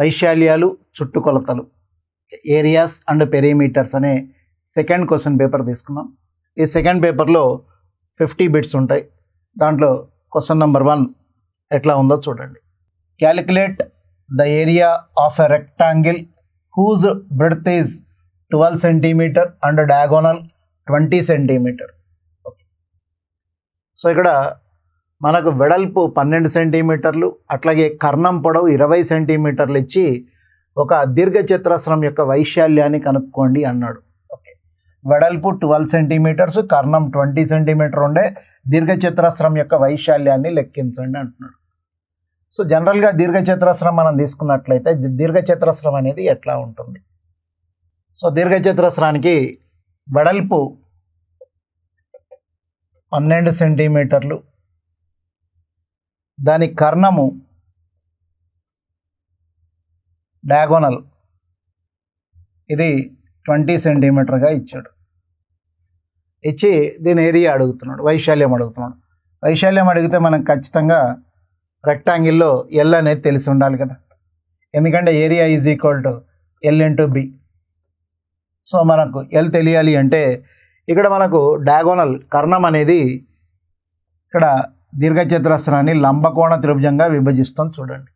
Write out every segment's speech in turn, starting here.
వైశాల్యాలు చుట్టుకొలతలు areas and perimeters అనే second question paper తీసుకున్నాం. ఈ సెకండ్ పేపర్లో 50 బిట్స్ ఉంటాయి. దాంట్లో క్వశ్చన్ నెంబర్ 1 ఎట్లా ఉందో చూడండి. Calculate the area of a rectangle whose breadth is 12 centimetre and diagonal 20 centimetre. So ఇక్కడ మనకు వెడల్పు 12 సెంటీమీటర్లు అట్లాగే కర్ణం పొడవు 20 సెంటీమీటర్లు ఇచ్చి ఒక దీర్ఘచతురస్రం యొక్క వైశాల్యాన్ని కనుక్కోండి అన్నాడు. ఓకే, వెడల్పు 12 సెంటీమీటర్స్, కర్ణం 20 సెంటీమీటర్ ఉండే దీర్ఘచతురస్రం యొక్క వైశాల్యాన్ని లెక్కించండి అంటున్నాడు. సో జనరల్గా దీర్ఘచతురస్రం మనం తీసుకున్నట్లయితే దీర్ఘచతురస్రం అనేది ఎట్లా ఉంటుంది? సో దీర్ఘచతురస్రానికి వెడల్పు 12 సెంటీమీటర్లు, దాని కర్ణము డయాగోనల్ ఇది 20 సెంటీమీటర్గా ఇచ్చాడు. ఇచ్చి దీని ఏరియా అడుగుతున్నాడు, వైశాల్యం అడుగుతున్నాడు. వైశాల్యం అడిగితే మనం ఖచ్చితంగా రెక్టాంగిల్లో ఎల్ అనేది తెలిసి ఉండాలి కదా, ఎందుకంటే area is equal to L into B. So మనకు ఎల్ తెలియాలి అంటే ఇక్కడ మనకు డయాగోనల్ కర్ణం అనేది ఇక్కడ దీర్ఘచతురస్రాన్ని లంబకోణ త్రిభుజంగా విభజిస్తాం. చూడండి,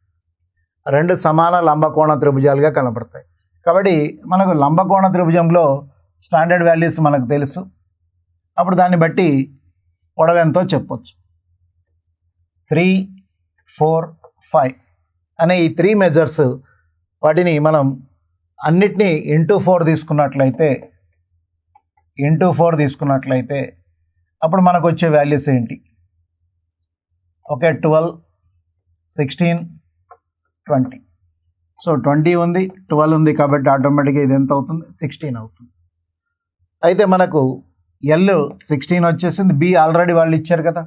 2 సమాన లంబకోణ త్రిభుజాలుగా కనపడతాయి. కాబట్టి మనకు లంబకోణ త్రిభుజంలో స్టాండర్డ్ వాల్యూస్ మనకు తెలుసు. అప్పుడు దాన్ని బట్టి పొడవు ఎంతో చెప్పొచ్చు. 3, 4, 5 అనే ఈ 3 మెజర్స్, వాటిని మనం అన్నిటినీ ఇంటూ 4 తీసుకున్నట్లయితే అప్పుడు మనకు వచ్చే వాల్యూస్ ఏంటి? ఓకే, 12, 16, 20. సో 20 ఉంది, 12 ఉంది, కాబట్టి ఆటోమేటిక్గా ఇది ఎంత అవుతుంది? 16 అవుతుంది. అయితే మనకు ఎల్ 16 వచ్చేసింది, బి ఆల్రెడీ వాళ్ళు ఇచ్చారు కదా,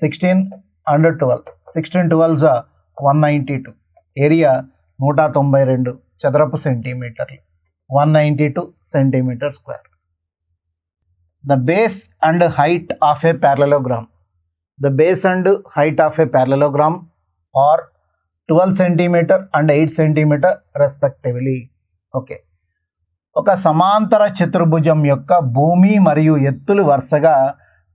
16 అండ్ 12. 16 12 192, ఏరియా 192 చదరపు సెంటీమీటర్లు, 192 centimetre square. The base and height of a parallelogram. The base and height of a parallelogram are 12 centimeter and 8 centimeter respectively. Okay. ఒక సమాంతర చతుర్భుజం యొక్క భూమి మరియు ఎత్తులు వరుసగా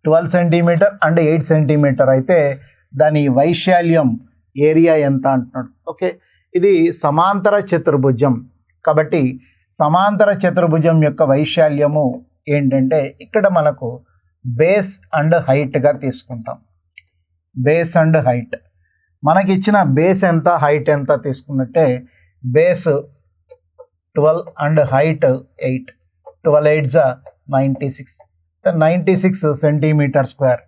12 సెంటీమీటర్ అండ్ 8 సెంటీమీటర్ అయితే దాని వైశాల్యం ఏరియా ఎంత అంటున్నాడు. ఓకే, ఇది సమాంతర చతుర్భుజం కాబట్టి సమాంతర చతుర్భుజం యొక్క వైశాల్యము ఏంటంటే ఇక్కడ మనకు బేస్ అండ్ హైట్గా తీసుకుంటాం. బేస్ అండ్ హైట్ మనకి ఇచ్చిన బేస్ ఎంత, హైట్ ఎంత తీసుకున్నట్టే base 12 and height 8. 12 8 96, 96 centimetre square.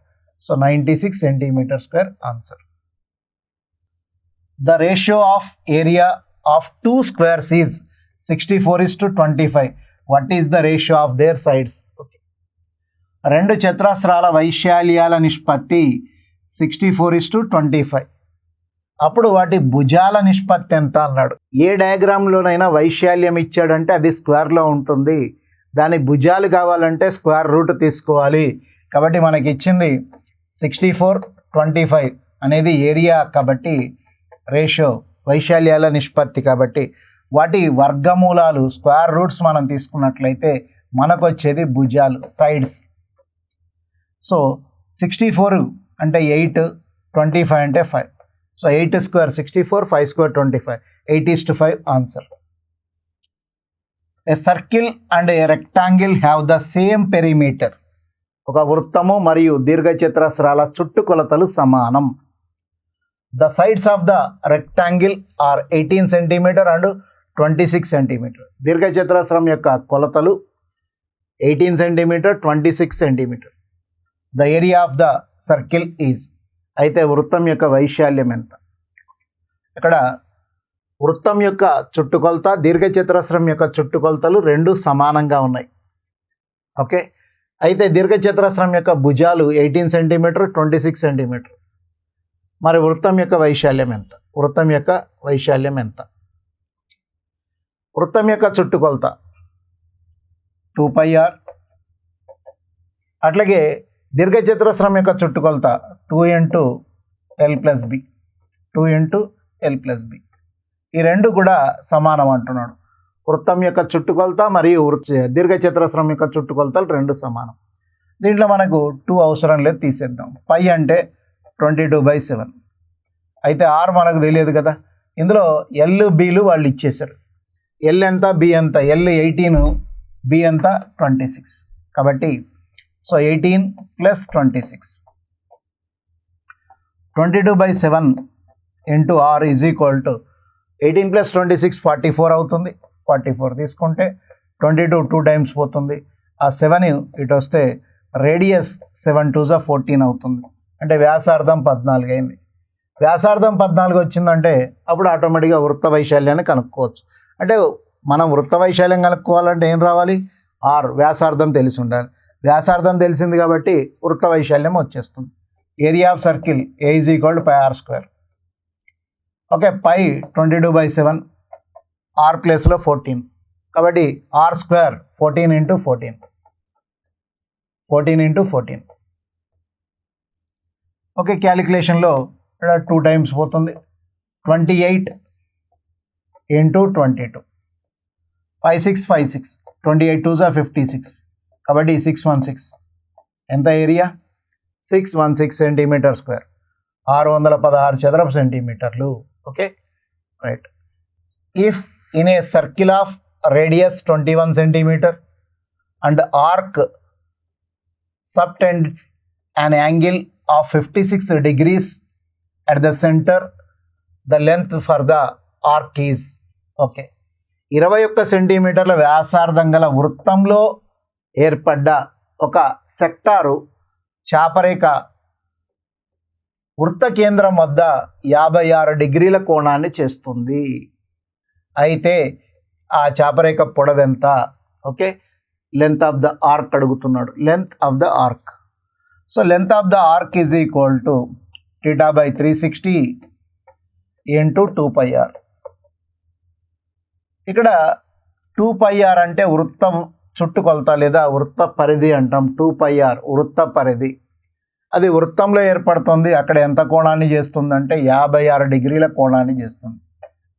So 96 centimetre square answer. The ratio of area of 2 squares is 64:25. What is the ratio of their sides? Okay, 2 చతురస్రాల వైశాల్యాల నిష్పత్తి 64:25. అప్పుడు వాటి భుజాల నిష్పత్తి ఎంత అన్నాడు. ఏ డయాగ్రామ్లోనైనా వైశాల్యం ఇచ్చాడంటే అది స్క్వేర్లో ఉంటుంది, దాని భుజాలు కావాలంటే స్క్వేర్ రూట్ తీసుకోవాలి. కాబట్టి మనకి ఇచ్చింది 64:25 అనేది ఏరియా కాబట్టి రేషియో వైశాల్యాల నిష్పత్తి కాబట్టి వాటి వర్గమూలాలు స్క్వేర్ రూట్స్ మనం తీసుకున్నట్లయితే మనకు వచ్చేది భుజాలు, సైడ్స్. సో 64 అంటే 8, 25 అంటే 5. So 8 square 64, 5 square 25, 8:5 answer. A circle and a rectangle have the same perimeter. ఒక వృత్తము మరియు దీర్ఘచతురస్రాల చుట్టుకొలతలు సమానం. The sides of the rectangle are 18 centimetre and 26 centimetre. దీర్ఘచతురస్రం యొక్క కొలతలు 18 centimetre, 26 centimetre. The area of the circle is. అయితే వృత్తం యొక్క వైశాల్యం ఎంత? ఇక్కడ వృత్తం యొక్క చుట్టుకొలత, దీర్ఘచతురస్రం యొక్క చుట్టుకొలతలు 2 సమానంగా ఉన్నాయి. ఓకే, అయితే దీర్ఘచతురస్రం యొక్క భుజాలు 18 సెంటీమీటర్, 26 సెంటీమీటర్. మరి వృత్తం యొక్క వైశాల్యం ఎంత? వృత్తం యొక్క వైశాల్యం ఎంత? వృత్తం యొక్క చుట్టుకొలత 2πr. అట్లాగే దీర్ఘచతురస్రం యొక్క చుట్టుకొలత 2 × L + B. 2 × L + B. ఈ రెండు కూడా సమానం అంటున్నాడు. వృత్తం యొక్క చుట్టుకొలత మరియు దీర్ఘచతురస్రం యొక్క చుట్టుకొలతలు రెండు సమానం. దీంట్లో మనకు 2 అవసరం లేదు, తీసేద్దాం. పై అంటే 22/7. అయితే ఆర్ మనకు తెలియదు కదా. ఇందులో ఎల్ బీలు వాళ్ళు ఇచ్చేశారు. ఎల్ ఎంత, బి ఎంత? ఎల్ 18, బి ఎంత 26. కాబట్టి so 18 + 26. 22/7 into r is equal to 18 + 26 44 అవుతుంది. 44 తీసుకుంటే 22 2 టైమ్స్ పోతుంది. ఆ 7 ఇటు వస్తే రేడియస్ 7 2 = 14 అవుతుంది. అంటే వ్యాసార్థం 14 అయింది. వ్యాసార్థం 14 వచ్చిందంటే అప్పుడు ఆటోమేటిక్గా వృత్త వైశాల్యాన్ని కనుక్కోవచ్చు. అంటే మనం వృత్త వైశాల్యం కనుక్కోవాలంటే ఏం రావాలి? ఆర్, వ్యాసార్థం తెలిసి ఉండాలి. వ్యాసార్థం తెలిసింది కాబట్టి వృత్త వైశాల్యం వచ్చేస్తుంది. Area of circle A is equal to πr². Okay, pi 22/7, r ప్లేస్లో 14 కాబట్టి r² 14 × 14. 14 × 14. ఓకే, క్యాలిక్యులేషన్లో 2 టైమ్స్ పోతుంది. 28 × 22. 56 56. 28 2 = 56. కాబట్టి 616. ఎంత ఏరియా? 616 centimetre square. 616 చదరపు సెంటీమీటర్లు. Okay, right. If in a circle of radius 21 centimetre and arc subtends an angle of 56 degrees at the center, the length for the arc is. Okay, 21 సెంటీమీటర్ల వ్యాసార్థం గల వృత్తంలో ఏర్పడ్డ ఒక సెక్టారు చాపరేఖ వృత్త కేంద్రం వద్ద 56 డిగ్రీల కోణాన్ని చేస్తుంది. అయితే ఆ చాపరేఖ పొడవెంత? Okay, length of the arc అడుగుతున్నాడు. Length of the arc. So length of the arc is equal to θ/360 × 2πr. ఇక్కడ 2πr అంటే వృత్తం చుట్టుకొలత లేదా వృత్త పరిధి అంటాం. 2πr వృత్త పరిధి. అది వృత్తంలో ఏర్పడుతుంది. అక్కడ ఎంత కోణాన్ని చేస్తుందంటే 56 డిగ్రీల కోణాన్ని చేస్తుంది.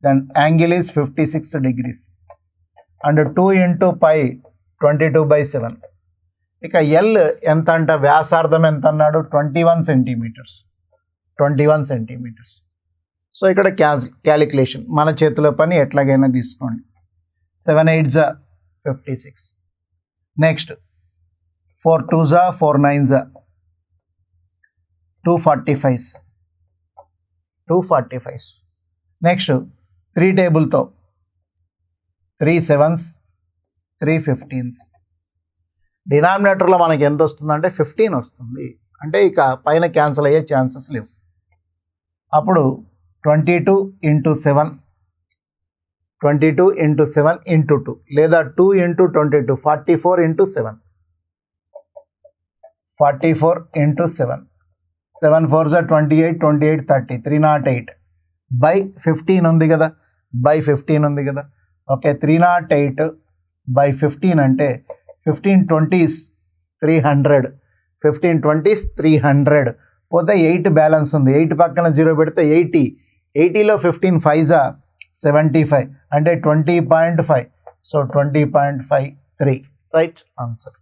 Then angle is 56 degrees and 2 × π 22/7. ఇక ఎల్ ఎంత అంట? వ్యాసార్థం ఎంత అన్నాడు? 21 సెంటీమీటర్స్. 21 సెంటీమీటర్స్. సో ఇక్కడ క్యాలిక్యులేషన్ మన చేతిలో పని ఎట్లాగైనా తీసుకోండి. 7 8 = 56. నెక్స్ట్ 4 2 = 4 9 = 245. 245. Next 3 టేబుల్తో 3 7s 3 15s. డినామినేటర్లో మనకి ఎంత వస్తుందంటే 15 వస్తుంది. అంటే ఇక పైన క్యాన్సిల్ అయ్యే ఛాన్సెస్ లేవు. అప్పుడు 22 × 7, 22 × 7 × 2 లేదా 2 × 22, 44 × 7, 44 × 7. 7 4 = 28, 28 30, 308 బై 15 ఉంది కదా, బై 15 ఉంది కదా. ఓకే, 308 బై 15 అంటే 15 20s 300, 15 20s 300 పోతే 8 బ్యాలెన్స్ ఉంది. 8 పక్కన 0 పెడితే 80. 80లో 15 5s = 75 అంటే 20.5. So 20.53 right answer.